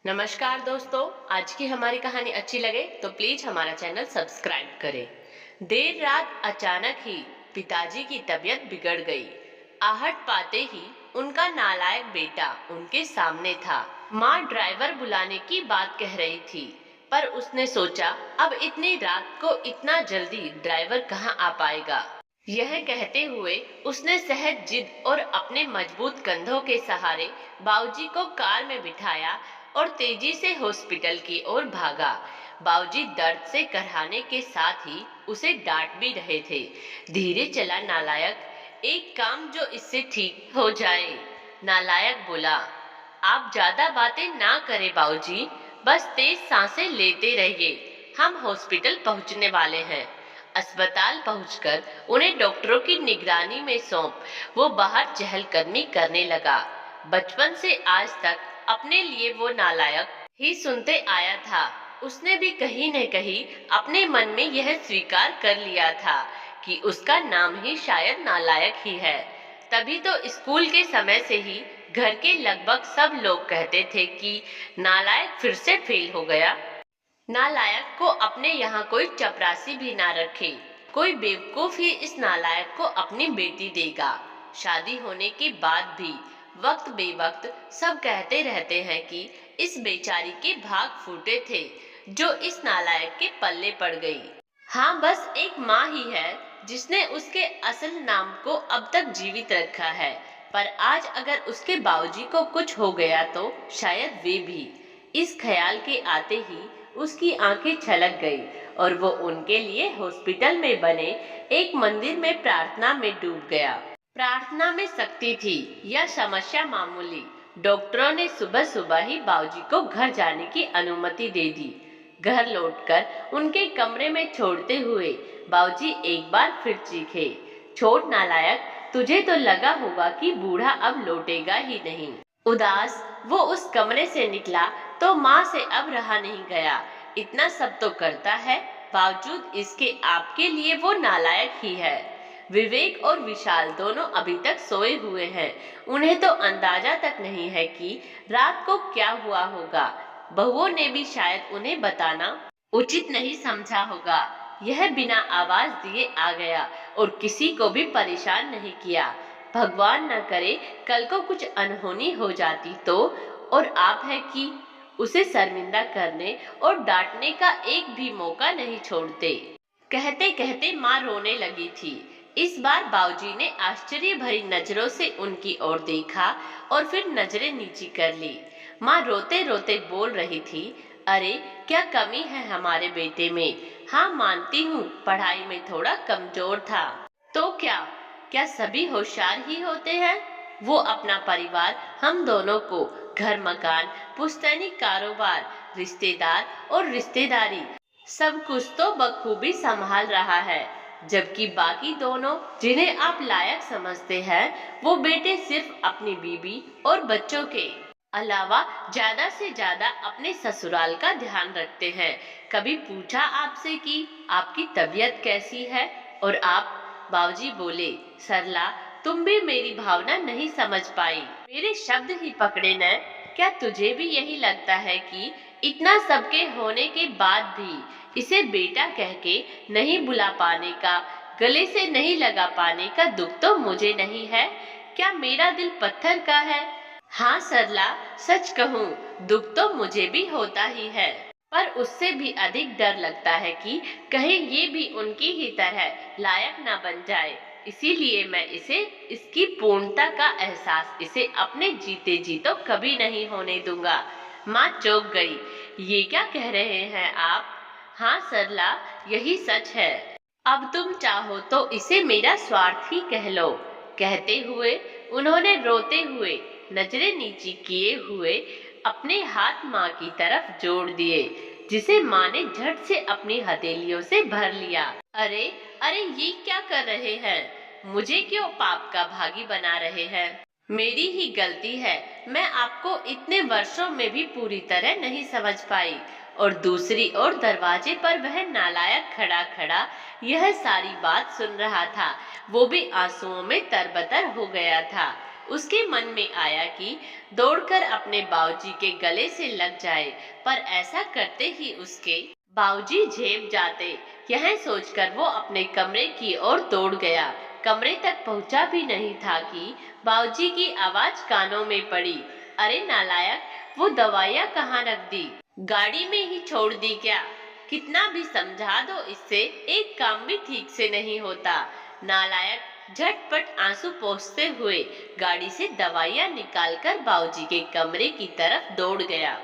नमस्कार दोस्तों। आज की हमारी कहानी अच्छी लगे तो प्लीज हमारा चैनल सब्सक्राइब करें। देर रात अचानक ही पिताजी की तबीयत बिगड़ गई। आहट पाते ही उनका नालायक बेटा उनके सामने था। माँ ड्राइवर बुलाने की बात कह रही थी, पर उसने सोचा अब इतनी रात को इतना जल्दी ड्राइवर कहाँ आ पाएगा। यह कहते हुए उसने सहज जिद और अपने मजबूत कंधों के सहारे बाबूजी को कार में बिठाया और तेजी से हॉस्पिटल की ओर भागा। बाबूजी दर्द से कराहने के साथ ही उसे डांट भी रहे थे। धीरे चला नालायक, एक काम जो इससे ठीक हो जाए। नालायक बोला, आप ज्यादा बातें ना करें बाबूजी, बस तेज सांसें लेते रहिए। हम हॉस्पिटल पहुंचने वाले हैं। अस्पताल पहुंचकर उन्हें डॉक्टरों की निगरानी में सौंप वो बाहर चहलकदमी करने लगा। बचपन से आज तक अपने लिए वो नालायक ही सुनते आया था। उसने भी कहीं न कहीं अपने मन में यह स्वीकार कर लिया था कि उसका नाम ही शायद नालायक ही है। तभी तो स्कूल के समय से ही घर के लगभग सब लोग कहते थे कि नालायक फिर से फेल हो गया। नालायक को अपने यहाँ कोई चपरासी भी ना रखे। कोई बेवकूफ ही इस नालायक को अपनी बेटी देगा। शादी होने के बाद भी वक्त बेवक्त सब कहते रहते हैं कि इस बेचारी के भाग फूटे थे जो इस नालायक के पल्ले पड़ गई। हाँ, बस एक माँ ही है जिसने उसके असल नाम को अब तक जीवित रखा है। पर आज अगर उसके बाबूजी को कुछ हो गया तो शायद वे भी। इस ख्याल के आते ही उसकी आंखें छलक गई और वो उनके लिए हॉस्पिटल में बने एक मंदिर में प्रार्थना में डूब गया। प्रार्थना में शक्ति थी, यह समस्या मामूली। डॉक्टरों ने सुबह सुबह ही बाबूजी को घर जाने की अनुमति दे दी। घर लौटकर उनके कमरे में छोड़ते हुए बाबूजी एक बार फिर चीखे, छोड़ नालायक, तुझे तो लगा होगा कि बूढ़ा अब लौटेगा ही नहीं। उदास वो उस कमरे से निकला तो माँ से अब रहा नहीं गया। इतना सब तो करता है, बावजूद इसके आपके लिए वो नालायक ही है। विवेक और विशाल दोनों अभी तक सोए हुए हैं। उन्हें तो अंदाजा तक नहीं है कि रात को क्या हुआ होगा। बहुओं ने भी शायद उन्हें बताना उचित नहीं समझा होगा। यह बिना आवाज दिए आ गया और किसी को भी परेशान नहीं किया। भगवान न करे कल को कुछ अनहोनी हो जाती तो, और आप है कि उसे शर्मिंदा करने और डांटने का एक भी मौका नहीं छोड़ते। कहते कहते माँ रोने लगी थी। इस बार बाबूजी ने आश्चर्य भरी नजरों से उनकी ओर देखा और फिर नजरें नीची कर ली। माँ रोते रोते बोल रही थी, अरे क्या कमी है हमारे बेटे में। हाँ मानती हूँ पढ़ाई में थोड़ा कमजोर था, तो क्या क्या सभी होशियार ही होते हैं। वो अपना परिवार, हम दोनों को, घर मकान, पुश्तैनी कारोबार, रिश्तेदार और रिश्तेदारी, सब कुछ तो बखूबी संभाल रहा है। जबकि बाकी दोनों जिन्हें आप लायक समझते हैं, वो बेटे सिर्फ अपनी बीबी और बच्चों के अलावा ज्यादा से ज्यादा अपने ससुराल का ध्यान रखते हैं। कभी पूछा आपसे कि आपकी तबीयत कैसी है, और आप, बाबूजी बोले, सरला तुम भी मेरी भावना नहीं समझ पाई, मेरे शब्द ही पकड़े न। क्या तुझे भी यही लगता है कि इतना सबके होने के बाद भी इसे बेटा कह के नहीं बुला पाने का, गले से नहीं लगा पाने का दुख तो मुझे नहीं है? क्या मेरा दिल पत्थर का है? हाँ सरला, सच कहूँ दुख तो मुझे भी होता ही है, पर उससे भी अधिक डर लगता है कि कहीं ये भी उनकी ही तरह लायक ना बन जाए। इसीलिए मैं इसे इसकी पूर्णता का एहसास इसे अपने जीते जी तो कभी नहीं होने दूंगा। माँ चौंक गई। ये क्या कह रहे हैं आप? हाँ सरला, यही सच है। अब तुम चाहो तो इसे मेरा स्वार्थ ही कह लो। कहते हुए उन्होंने रोते हुए नजरें नीची किए हुए अपने हाथ माँ की तरफ जोड़ दिए, जिसे माँ ने झट से अपनी हथेलियों से भर लिया। अरे अरे, ये क्या कर रहे हैं? मुझे क्यों पाप का भागी बना रहे हैं? मेरी ही गलती है, मैं आपको इतने वर्षों में भी पूरी तरह नहीं समझ पाई। और दूसरी ओर दरवाजे पर वह नालायक खड़ा खड़ा यह सारी बात सुन रहा था। वो भी आंसुओं में तरबतर हो गया था। उसके मन में आया कि दौड़कर अपने बाबूजी के गले से लग जाए, पर ऐसा करते ही उसके बाबूजी झेप जाते। यह सोचकर वो अपने कमरे की ओर दौड़ गया। कमरे तक पहुंचा भी नहीं था कि बाबूजी की आवाज कानों में पड़ी। अरे नालायक, वो दवाइयाँ कहाँ रख दी? गाड़ी में ही छोड़ दी क्या? कितना भी समझा दो, इससे एक काम भी ठीक से नहीं होता। नालायक झटपट आंसू पोंछते हुए गाड़ी से दवाइयाँ निकालकर बाबूजी के कमरे की तरफ दौड़ गया।